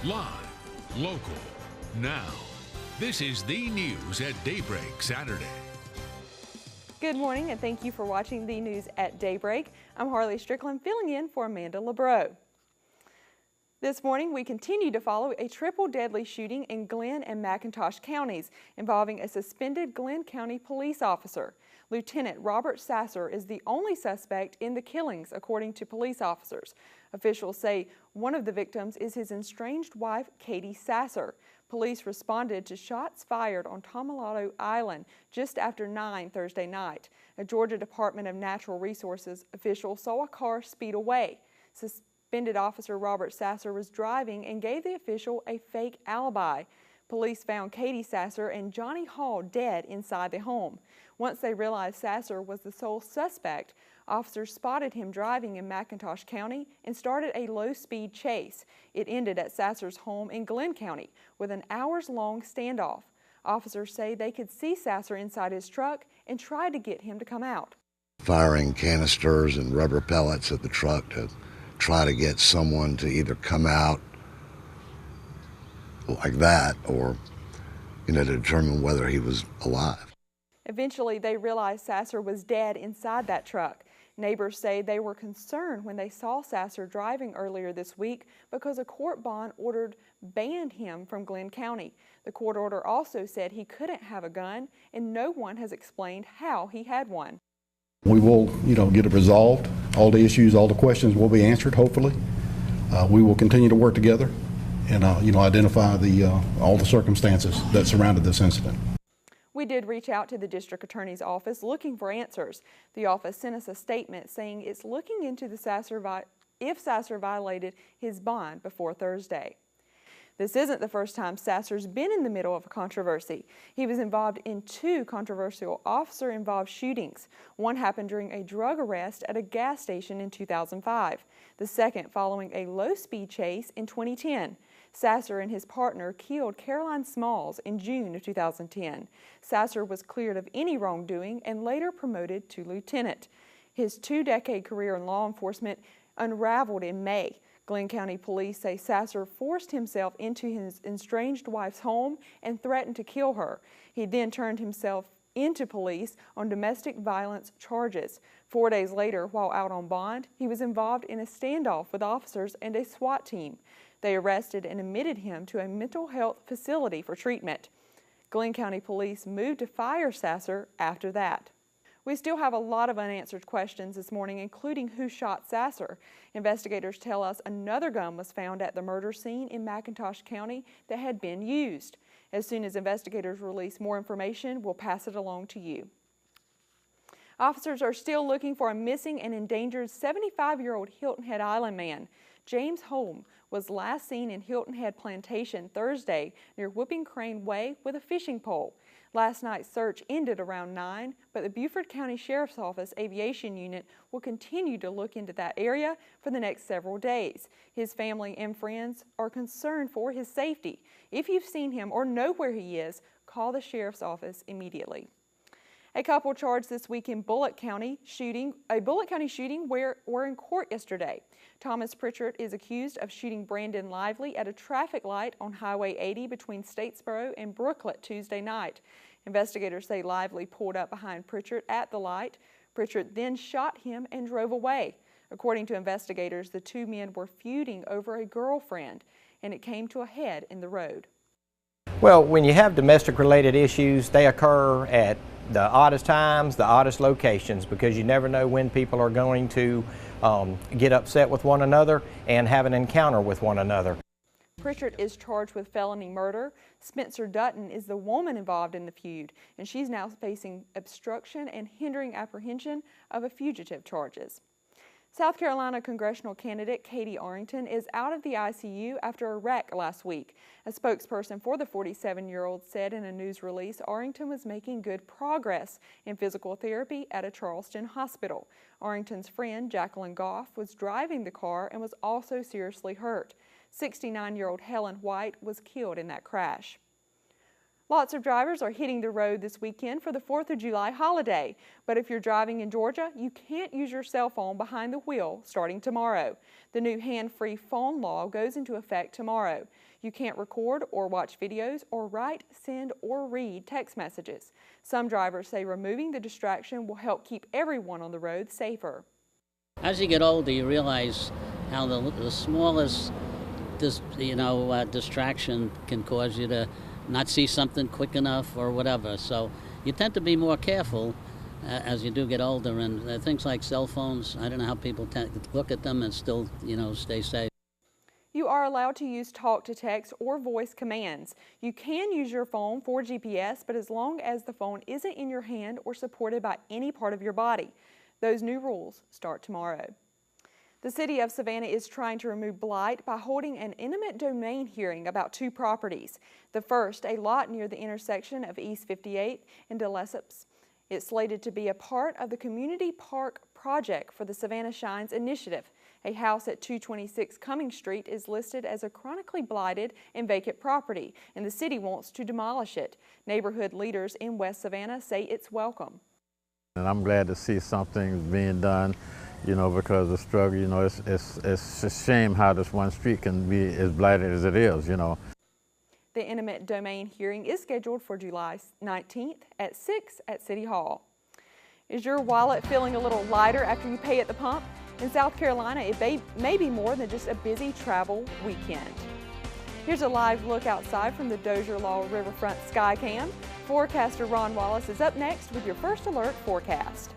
Live, local, now. This is the news at Daybreak Saturday. Good morning and thank you for watching the news at Daybreak. I'm Harley Strickland filling in for Amanda LeBreau. This morning, we continue to follow a triple deadly shooting in Glenn and McIntosh counties involving a suspended Glenn County police officer. Lieutenant Robert Sasser is the only suspect in the killings, according to police officers. Officials say one of the victims is his estranged wife, Katie Sasser. Police responded to shots fired on Tomalado Island just after 9 Thursday night. A Georgia Department of Natural Resources official saw a car speed away. Suspended Officer Robert Sasser was driving and gave the official a fake alibi. Police found Katie Sasser and Johnny Hall dead inside the home. Once they realized Sasser was the sole suspect, officers spotted him driving in McIntosh County and started a low-speed chase. It ended at Sasser's home in Glenn County with an hours-long standoff. Officers say they could see Sasser inside his truck and tried to get him to come out. Firing canisters and rubber pellets at the truck to try to get someone to either come out like that or, to determine whether he was alive. Eventually, they realized Sasser was dead inside that truck. Neighbors say they were concerned when they saw Sasser driving earlier this week because a court bond order banned him from Glenn County. The court order also said he couldn't have a gun, and no one has explained how he had one. We will, get it resolved. All the issues, all the questions will be answered, hopefully. We will continue to work together and, identify all the circumstances that surrounded this incident. We did reach out to the district attorney's office looking for answers. The office sent us a statement saying it's looking into if Sasser violated his bond before Thursday. This isn't the first time Sasser's been in the middle of a controversy. He was involved in 2 controversial officer-involved shootings. One happened during a drug arrest at a gas station in 2005. The second following a low-speed chase in 2010. Sasser and his partner killed Caroline Smalls in June of 2010. Sasser was cleared of any wrongdoing and later promoted to lieutenant. His 2-decade career in law enforcement unraveled in May. Glenn County Police say Sasser forced himself into his estranged wife's home and threatened to kill her. He then turned himself into police on domestic violence charges. 4 days later, while out on bond, he was involved in a standoff with officers and a SWAT team. They arrested and admitted him to a mental health facility for treatment. Glenn County Police moved to fire Sasser after that. We still have a lot of unanswered questions this morning, including who shot Sasser. Investigators tell us another gun was found at the murder scene in McIntosh County that had been used. As soon as investigators release more information, we'll pass it along to you. Officers are still looking for a missing and endangered 75-year-old Hilton Head Island man. James Holm was last seen in Hilton Head Plantation Thursday near Whooping Crane Way with a fishing pole. Last night's search ended around 9, but the Beaufort County Sheriff's Office Aviation Unit will continue to look into that area for the next several days. His family and friends are concerned for his safety. If you've seen him or know where he is, call the Sheriff's Office immediately. A couple charged this week in Bullock County shooting were in court yesterday. Thomas Pritchard is accused of shooting Brandon Lively at a traffic light on Highway 80 between Statesboro and Brooklet Tuesday night. Investigators say Lively pulled up behind Pritchard at the light. Pritchard then shot him and drove away. According to investigators, the 2 men were feuding over a girlfriend, and it came to a head in the road. Well, when you have domestic-related issues, they occur at the oddest times, the oddest locations, because you never know when people are going to get upset with one another and have an encounter with one another. Pritchard is charged with felony murder. Spencer Dutton is the woman involved in the feud, and she's now facing obstruction and hindering apprehension of fugitive charges. South Carolina congressional candidate Katie Arrington is out of the ICU after a wreck last week. A spokesperson for the 47-year-old said in a news release Arrington was making good progress in physical therapy at a Charleston hospital. Arrington's friend, Jacqueline Goff, was driving the car and was also seriously hurt. 69-year-old Helen White was killed in that crash. Lots of drivers are hitting the road this weekend for the 4th of July holiday, but if you're driving in Georgia, you can't use your cell phone behind the wheel starting tomorrow. The new hand-free phone law goes into effect tomorrow. You can't record or watch videos or write, send, or read text messages. Some drivers say removing the distraction will help keep everyone on the road safer. As you get older, you realize how the smallest distraction can cause you to not see something quick enough or whatever. So you tend to be more careful as you do get older, and things like cell phones, I don't know how people tend to look at them and still, stay safe. You are allowed to use talk to text or voice commands. You can use your phone for GPS, but as long as the phone isn't in your hand or supported by any part of your body. Those new rules start tomorrow. The city of Savannah is trying to remove blight by holding an eminent domain hearing about 2 properties. The first, a lot near the intersection of East 58 and De Lesseps. It's slated to be a part of the Community Park project for the Savannah Shines initiative. A house at 226 Cummings Street is listed as a chronically blighted and vacant property, and the city wants to demolish it. Neighborhood leaders in West Savannah say it's welcome. And I'm glad to see something being done, because the struggle, it's a shame how this one street can be as blighted as it is, The eminent domain hearing is scheduled for July 19th at 6 at City Hall. Is your wallet feeling a little lighter after you pay at the pump? In South Carolina, it may be more than just a busy travel weekend. Here's a live look outside from the Dozier Law Riverfront Skycam. Forecaster Ron Wallace is up next with your first alert forecast.